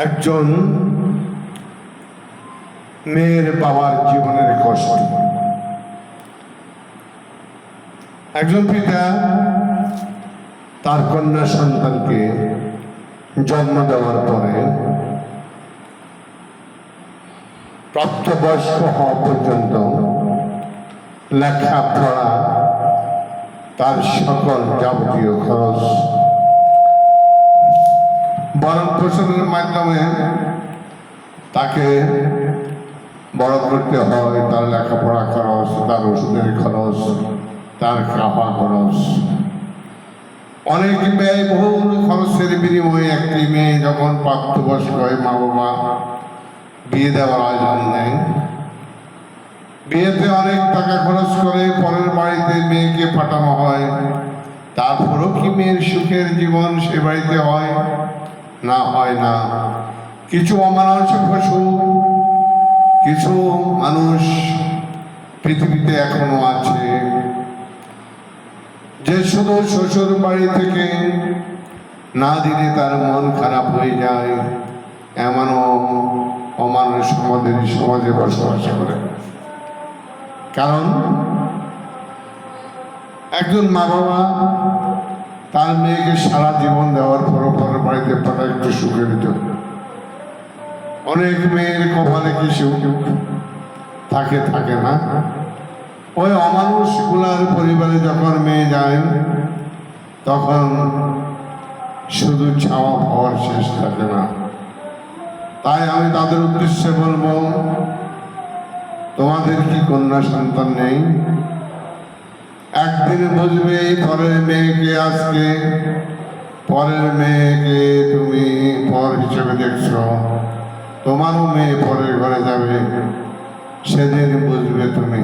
একজন মেয়ের বাবার জীবনের কষ্ট। একজন পিতা তার কন্যা সন্তানকে জন্ম দেওয়ার পরে প্রাপ্তবয়স্ক হওয়া পর্যন্ত লেখাপড়া, তার সকল যাবতীয় খরচ ভরণ পোষণের মাধ্যমে তাকে বড় করতে হয়। তার লেখাপড়া খরচ, তার ওষুধের খরচ, তার খাওয়া খরচ, অনেক ব্যয়বহুল খরচের বিনিময়ে একটি মেয়ে যখন প্রাপ্তবয়স্ক হয়, মা বাবা বিয়ে দেওয়ার আয়োজন নেয়। বিয়েতে অনেক টাকা খরচ করে পরের বাড়িতে মেয়েকে পাঠানো হয়। তারপরও কি মেয়ের সুখের জীবন সে বাড়িতে হয়? না, হয় না। কিছু অমানুষিক পশু, কিছু মানুষ পৃথিবীতে এখনো আছে যে শুধু শ্বশুর বাড়ি থেকে না দিলে তার মন খারাপ হয়ে যায়। এমনও অমানুষ আমাদের সমাজে বসবাস করে। কারণ একজন মা বাবা তার মেয়েকে সারা জীবন দেওয়ার পর পরের বাড়িতে পাঠায় একটু সুখের জন্য। অনেক মেয়ের কপালে কি সুখ থাকে, থাকে না। ওই অমানুষ গুলার পরিবারে যখন মেয়ে যায়, তখন শুধু চাওয়া পাওয়ার শেষ থাকে না। তাই আমি তাদের উদ্দেশ্যে বলবো, তোমাদের কি কন্যা সন্তান নেই? একদিন বুঝবে পরের মেয়েকে, আজকে পরের মেয়েকে তুমি পর হিসেবে দেখছো, তোমারও মেয়ে পরের ঘরে যাবে, সেদিন বুঝবে তুমি।